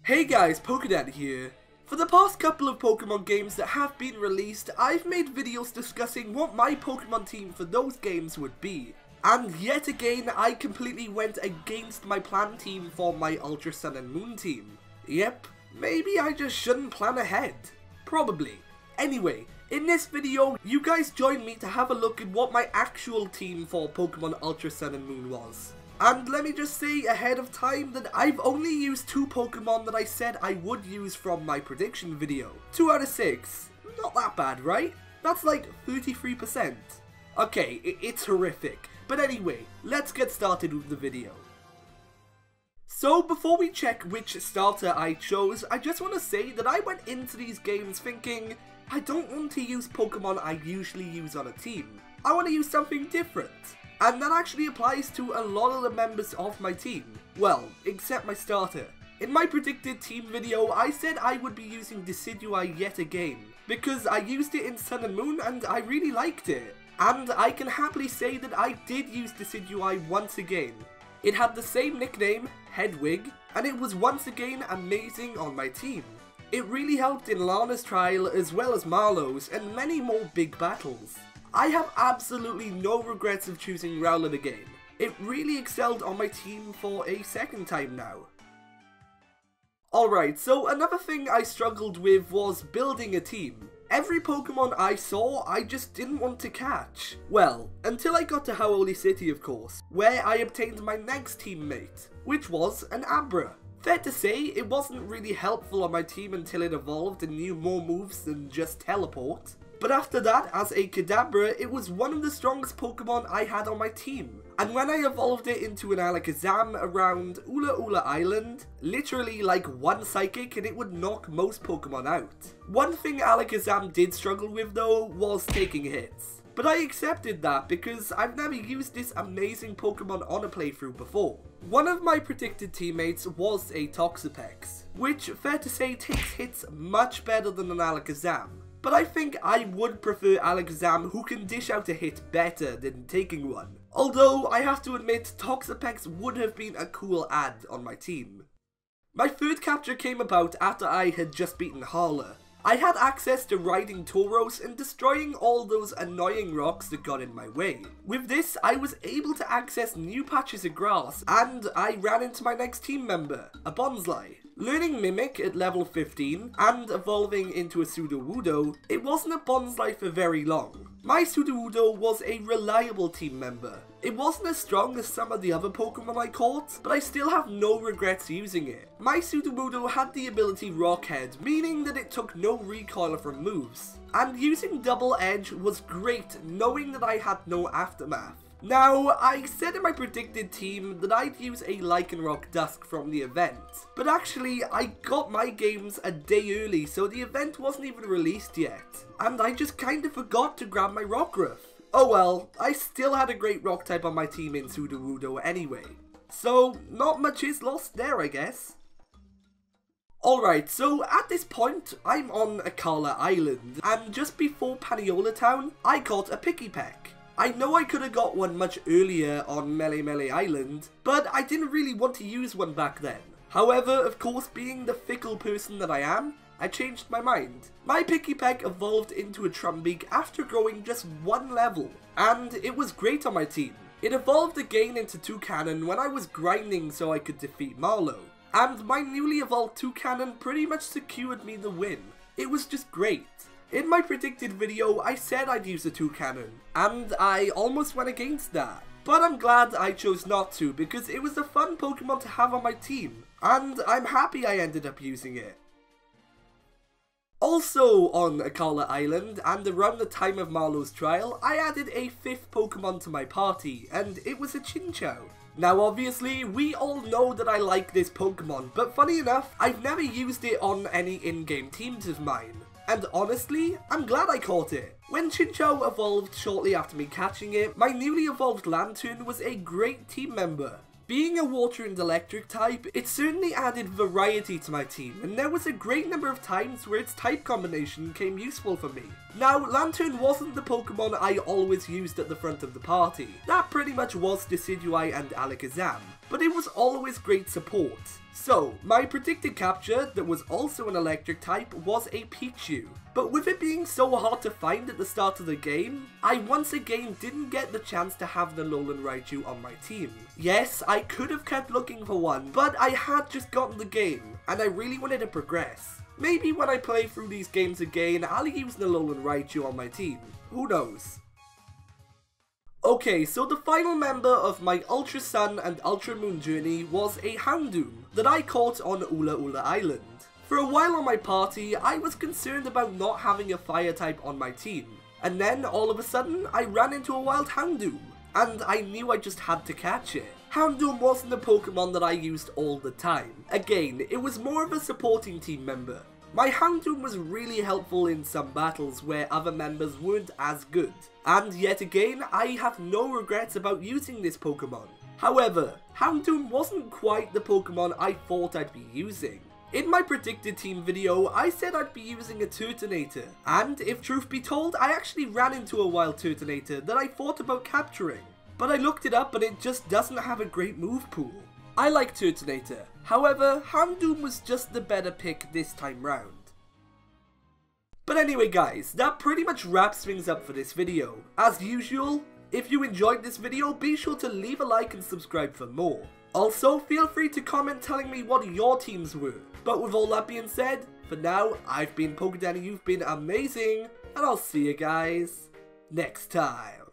Hey guys, PokéDan here. For the past couple of Pokemon games that have been released, I've made videos discussing what my Pokemon team for those games would be. And yet again, I completely went against my planned team for my Ultra Sun and Moon team. Yep, maybe I just shouldn't plan ahead. Probably. Anyway, in this video, you guys join me to have a look at what my actual team for Pokemon Ultra Sun and Moon was. And let me just say ahead of time that I've only used 2 Pokemon that I said I would use from my prediction video. 2 out of 6. Not that bad, right? That's like 33%. Okay, it's horrific. But anyway, let's get started with the video. So before we check which starter I chose, I just want to say that I went into these games thinking, I don't want to use Pokemon I usually use on a team. I want to use something different. And that actually applies to a lot of the members of my team. Well, except my starter. In my predicted team video, I said I would be using Decidueye yet again, because I used it in Sun and Moon and I really liked it. And I can happily say that I did use Decidueye once again. It had the same nickname, Hedwig, and it was once again amazing on my team. It really helped in Lana's trial as well as Marlowe's and many more big battles. I have absolutely no regrets of choosing Rowlet again. It really excelled on my team for a second time now. Alright, so another thing I struggled with was building a team. Every Pokemon I saw, I just didn't want to catch. Well, until I got to Hau'oli City of course, where I obtained my next teammate, which was an Abra. Fair to say, it wasn't really helpful on my team until it evolved and knew more moves than just teleport. But after that, as a Kadabra, it was one of the strongest Pokemon I had on my team. And when I evolved it into an Alakazam around Ula Ula Island, literally like one Psychic and it would knock most Pokemon out. One thing Alakazam did struggle with though was taking hits. But I accepted that because I've never used this amazing Pokemon on a playthrough before. One of my predicted teammates was a Toxapex, which fair to say takes hits much better than an Alakazam. But I think I would prefer Alakazam who can dish out a hit better than taking one. Although I have to admit Toxapex would have been a cool add on my team. My third capture came about after I had just beaten Harla. I had access to riding Tauros and destroying all those annoying rocks that got in my way. With this, I was able to access new patches of grass, and I ran into my next team member, a Bonsly. Learning Mimic at level 15 and evolving into a Sudowoodo, it wasn't a Bonsly for very long. My Sudowoodo was a reliable team member. It wasn't as strong as some of the other Pokemon I caught, but I still have no regrets using it. My Sudowoodo had the ability Rockhead, meaning that it took no recoil from moves. And using Double Edge was great, knowing that I had no aftermath. Now, I said in my predicted team that I'd use a Lycanroc Dusk from the event, but actually I got my games a day early so the event wasn't even released yet, and I just kinda forgot to grab my Rockruff. Oh well, I still had a great rock type on my team in Sudowoodo anyway, so not much is lost there I guess. Alright, so at this point, I'm on Akala Island, and just before Paniola Town, I caught a Pikipek. I know I could have got one much earlier on Mele Island, but I didn't really want to use one back then. However, of course, being the fickle person that I am, I changed my mind. My Pikipek evolved into a Trumbeak after growing just 1 level, and it was great on my team. It evolved again into Toucannon when I was grinding so I could defeat Marlowe, and my newly evolved Toucannon pretty much secured me the win. It was just great. In my predicted video, I said I'd use a Toucannon, and I almost went against that. But I'm glad I chose not to, because it was a fun Pokemon to have on my team, and I'm happy I ended up using it. Also on Akala Island, and around the time of Marlowe's trial, I added a 5th Pokemon to my party, and it was a Chinchou. Now obviously, we all know that I like this Pokemon, but funny enough, I've never used it on any in-game teams of mine. And honestly, I'm glad I caught it. When Chinchou evolved shortly after me catching it, my newly evolved Lantern was a great team member. Being a water and electric type, it certainly added variety to my team, and there was a great number of times where its type combination came useful for me. Now, Lantern wasn't the Pokemon I always used at the front of the party. That pretty much was Decidueye and Alakazam, but it was always great support. So, my predicted capture, that was also an electric type, was a Pichu. But with it being so hard to find at the start of the game, I once again didn't get the chance to have the Alolan Raichu on my team. Yes, I could have kept looking for one, but I had just gotten the game, and I really wanted to progress. Maybe when I play through these games again, I'll use the Alolan Raichu on my team. Who knows? Okay, so the final member of my Ultra Sun and Ultra Moon journey was a Houndoom that I caught on Ula Ula Island. For a while on my party, I was concerned about not having a fire type on my team, and then all of a sudden I ran into a wild Houndoom, and I knew I just had to catch it. Houndoom wasn't a Pokemon that I used all the time. Again, it was more of a supporting team member. My Houndoom was really helpful in some battles where other members weren't as good, and yet again, I have no regrets about using this Pokemon. However, Houndoom wasn't quite the Pokemon I thought I'd be using. In my predicted team video, I said I'd be using a Turtonator, and if truth be told, I actually ran into a wild Turtonator that I thought about capturing. But I looked it up and it just doesn't have a great move pool. I like Turtonator, however, Houndoom was just the better pick this time round. But anyway guys, that pretty much wraps things up for this video. As usual, if you enjoyed this video, be sure to leave a like and subscribe for more. Also, feel free to comment telling me what your teams were. But with all that being said, for now, I've been PokéDan and you've been amazing, and I'll see you guys next time.